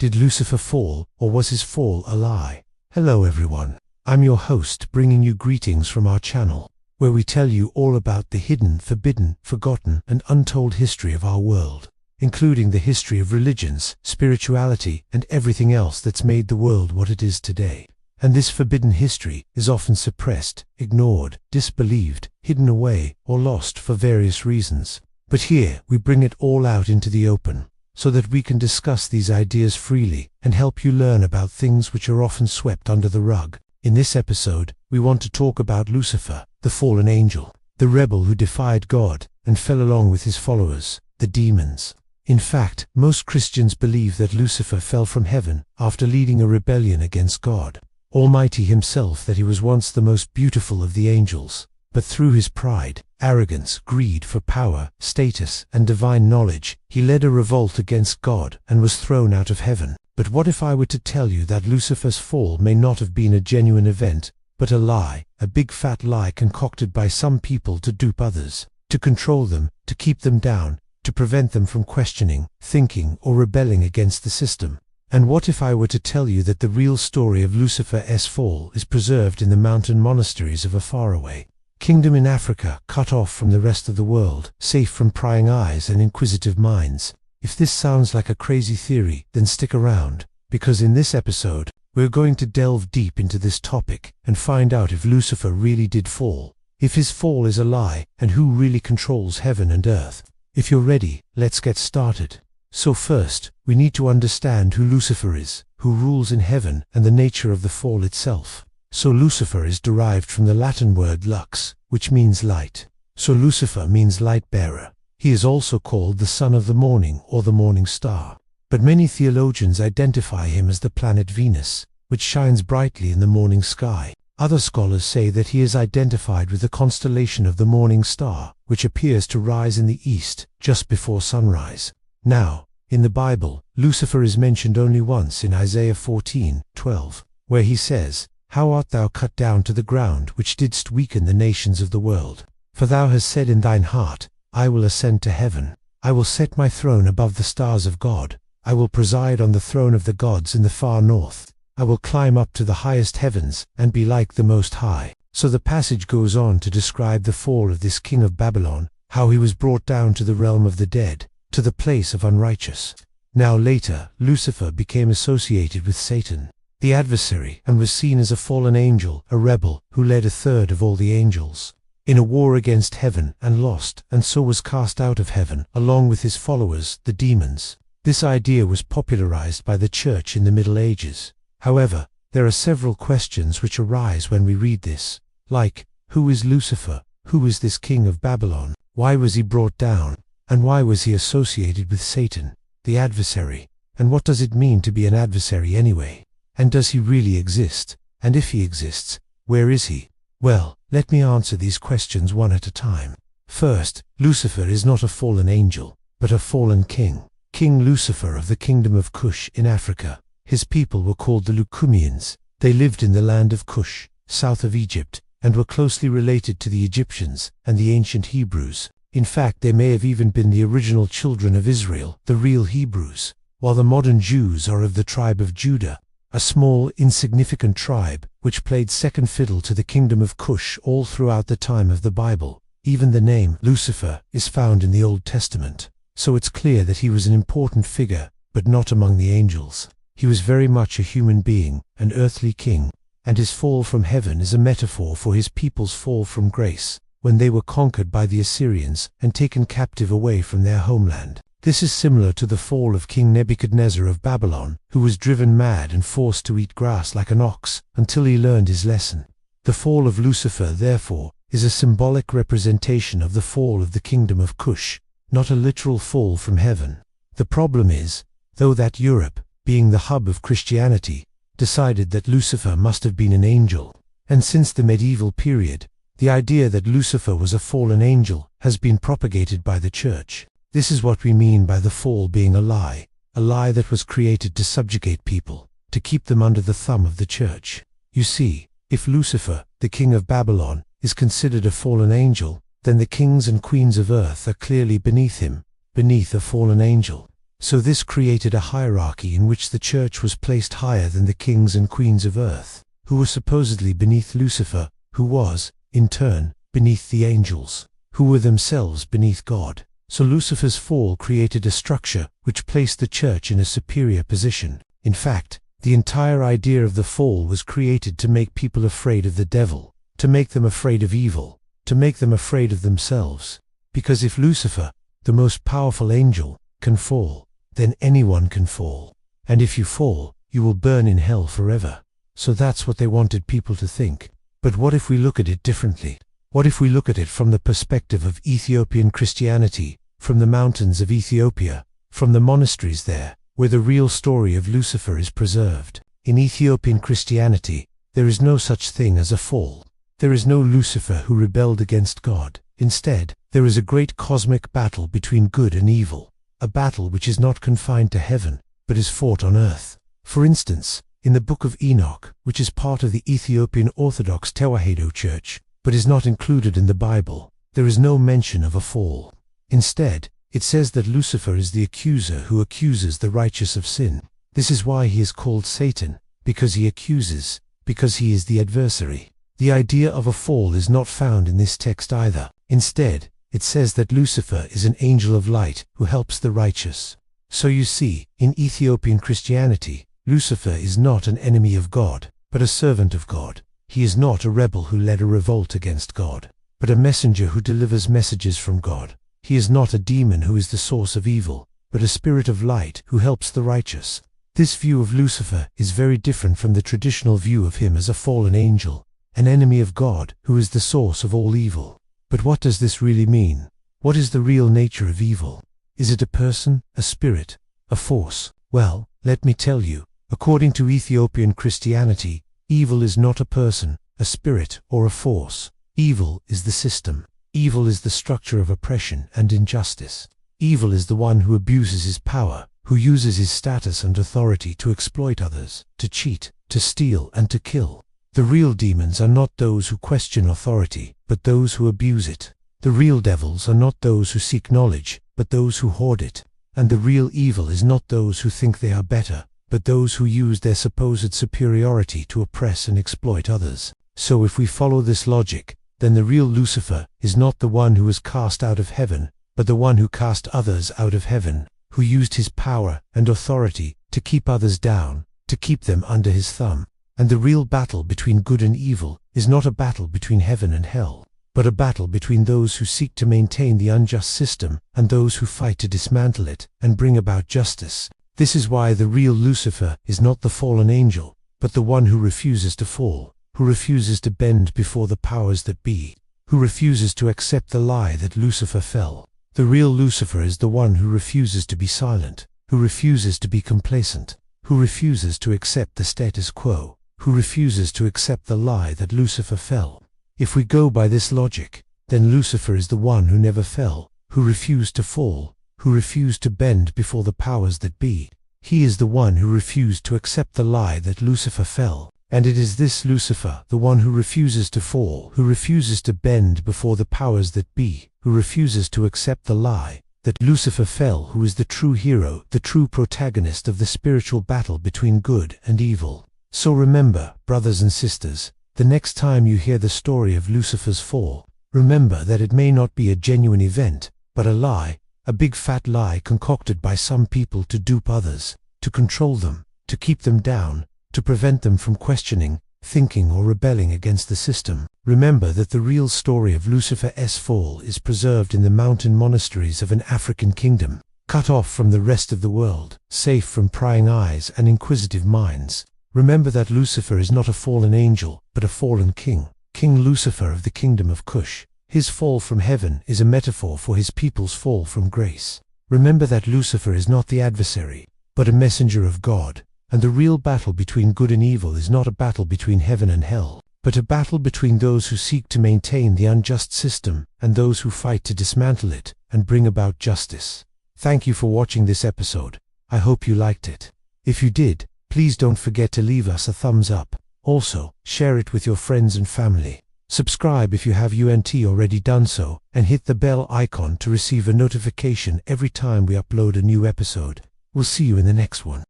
Did Lucifer fall, or was his fall a lie? Hello everyone, I'm your host bringing you greetings from our channel, where we tell you all about the hidden, forbidden, forgotten and untold history of our world, including the history of religions, spirituality and everything else that's made the world what it is today. And this forbidden history is often suppressed, ignored, disbelieved, hidden away or lost for various reasons. But here we bring it all out into the open, so that we can discuss these ideas freely and help you learn about things which are often swept under the rug. In this episode, we want to talk about Lucifer, the fallen angel, the rebel who defied God and fell along with his followers, the demons. In fact, most Christians believe that Lucifer fell from heaven after leading a rebellion against God Almighty himself, that he was once the most beautiful of the angels, but through his pride, arrogance, greed for power, status, and divine knowledge, he led a revolt against God and was thrown out of heaven. But what if I were to tell you that Lucifer's fall may not have been a genuine event, but a lie, a big fat lie concocted by some people to dupe others, to control them, to keep them down, to prevent them from questioning, thinking, or rebelling against the system? And what if I were to tell you that the real story of Lucifer's fall is preserved in the mountain monasteries of a faraway kingdom in Africa, cut off from the rest of the world, safe from prying eyes and inquisitive minds? If this sounds like a crazy theory, then stick around, because in this episode, we're going to delve deep into this topic and find out if Lucifer really did fall, if his fall is a lie, and who really controls heaven and earth. If you're ready, let's get started. So first, we need to understand who Lucifer is, who rules in heaven, and the nature of the fall itself. So Lucifer is derived from the Latin word lux, which means light. So Lucifer means light bearer. He is also called the son of the morning or the morning star. But many theologians identify him as the planet Venus, which shines brightly in the morning sky. Other scholars say that he is identified with the constellation of the morning star, which appears to rise in the east just before sunrise. Now, in the Bible, Lucifer is mentioned only once in Isaiah 14:12, where he says, "How art thou cut down to the ground, which didst weaken the nations of the world? For thou hast said in thine heart, I will ascend to heaven. I will set my throne above the stars of God. I will preside on the throne of the gods in the far north. I will climb up to the highest heavens and be like the Most High." So the passage goes on to describe the fall of this king of Babylon, how he was brought down to the realm of the dead, to the place of unrighteous. Now later, Lucifer became associated with Satan, the adversary, and was seen as a fallen angel, a rebel, who led a third of all the angels in a war against heaven, and lost, and so was cast out of heaven, along with his followers, the demons. This idea was popularized by the church in the Middle Ages. However, there are several questions which arise when we read this, like, who is Lucifer? Who is this king of Babylon? Why was he brought down? And why was he associated with Satan, the adversary? And what does it mean to be an adversary anyway? And does he really exist? And if he exists, where is he? Well, let me answer these questions one at a time. First, Lucifer is not a fallen angel, but a fallen king. King Lucifer of the kingdom of Cush in Africa. His people were called the Lucumians. They lived in the land of Cush, south of Egypt, and were closely related to the Egyptians and the ancient Hebrews. In fact, they may have even been the original children of Israel, the real Hebrews, while the modern Jews are of the tribe of Judah, a small, insignificant tribe which played second fiddle to the kingdom of Cush all throughout the time of the Bible. Even the name Lucifer is found in the Old Testament. So it's clear that he was an important figure, but not among the angels. He was very much a human being, an earthly king, and his fall from heaven is a metaphor for his people's fall from grace, when they were conquered by the Assyrians and taken captive away from their homeland. This is similar to the fall of King Nebuchadnezzar of Babylon, who was driven mad and forced to eat grass like an ox until he learned his lesson. The fall of Lucifer, therefore, is a symbolic representation of the fall of the kingdom of Cush, not a literal fall from heaven. The problem is, though, that Europe, being the hub of Christianity, decided that Lucifer must have been an angel. And since the medieval period, the idea that Lucifer was a fallen angel has been propagated by the church. This is what we mean by the fall being a lie that was created to subjugate people, to keep them under the thumb of the church. You see, if Lucifer, the king of Babylon, is considered a fallen angel, then the kings and queens of earth are clearly beneath him, beneath a fallen angel. So this created a hierarchy in which the church was placed higher than the kings and queens of earth, who were supposedly beneath Lucifer, who was, in turn, beneath the angels, who were themselves beneath God. So Lucifer's fall created a structure which placed the church in a superior position. In fact, the entire idea of the fall was created to make people afraid of the devil, to make them afraid of evil, to make them afraid of themselves. Because if Lucifer, the most powerful angel, can fall, then anyone can fall. And if you fall, you will burn in hell forever. So that's what they wanted people to think. But what if we look at it differently? What if we look at it from the perspective of Ethiopian Christianity, from the mountains of Ethiopia, from the monasteries there, where the real story of Lucifer is preserved? In Ethiopian Christianity, there is no such thing as a fall. There is no Lucifer who rebelled against God. Instead, there is a great cosmic battle between good and evil, a battle which is not confined to heaven, but is fought on earth. For instance, in the Book of Enoch, which is part of the Ethiopian Orthodox Tewahedo Church, but is not included in the Bible, there is no mention of a fall. Instead, it says that Lucifer is the accuser who accuses the righteous of sin. This is why he is called Satan, because he accuses, because he is the adversary. The idea of a fall is not found in this text either. Instead, it says that Lucifer is an angel of light who helps the righteous. So you see, in Ethiopian Christianity, Lucifer is not an enemy of God, but a servant of God. He is not a rebel who led a revolt against God, but a messenger who delivers messages from God. He is not a demon who is the source of evil, but a spirit of light who helps the righteous. This view of Lucifer is very different from the traditional view of him as a fallen angel, an enemy of God who is the source of all evil. But what does this really mean? What is the real nature of evil? Is it a person, a spirit, a force? Well, let me tell you, according to Ethiopian Christianity, evil is not a person, a spirit, or a force. Evil is the system. Evil is the structure of oppression and injustice. Evil is the one who abuses his power, who uses his status and authority to exploit others, to cheat, to steal, and to kill. The real demons are not those who question authority, but those who abuse it. The real devils are not those who seek knowledge, but those who hoard it. And the real evil is not those who think they are better, but those who use their supposed superiority to oppress and exploit others. So if we follow this logic, then the real Lucifer is not the one who was cast out of heaven, but the one who cast others out of heaven, who used his power and authority to keep others down, to keep them under his thumb. And the real battle between good and evil is not a battle between heaven and hell, but a battle between those who seek to maintain the unjust system and those who fight to dismantle it and bring about justice. This is why the real Lucifer is not the fallen angel, but the one who refuses to fall, who refuses to bend before the powers that be, who refuses to accept the lie that Lucifer fell. The real Lucifer is the one who refuses to be silent, who refuses to be complacent, who refuses to accept the status quo, who refuses to accept the lie that Lucifer fell. If we go by this logic, then Lucifer is the one who never fell, who refused to fall, who refused to bend before the powers that be. He is the one who refused to accept the lie that Lucifer fell. And it is this Lucifer, the one who refuses to fall, who refuses to bend before the powers that be, who refuses to accept the lie that Lucifer fell, who is the true hero, the true protagonist of the spiritual battle between good and evil. So remember, brothers and sisters, the next time you hear the story of Lucifer's fall, remember that it may not be a genuine event, but a lie, a big fat lie concocted by some people to dupe others, to control them, to keep them down, to prevent them from questioning, thinking, or rebelling against the system. Remember that the real story of Lucifer's fall is preserved in the mountain monasteries of an African kingdom, cut off from the rest of the world, safe from prying eyes and inquisitive minds. Remember that Lucifer is not a fallen angel, but a fallen king, King Lucifer of the kingdom of Cush. His fall from heaven is a metaphor for his people's fall from grace. Remember that Lucifer is not the adversary, but a messenger of God. And the real battle between good and evil is not a battle between heaven and hell, but a battle between those who seek to maintain the unjust system and those who fight to dismantle it and bring about justice. Thank you for watching this episode. I hope you liked it. If you did, please don't forget to leave us a thumbs up. Also, share it with your friends and family. Subscribe if you have already done so, and hit the bell icon to receive a notification every time we upload a new episode. We'll see you in the next one.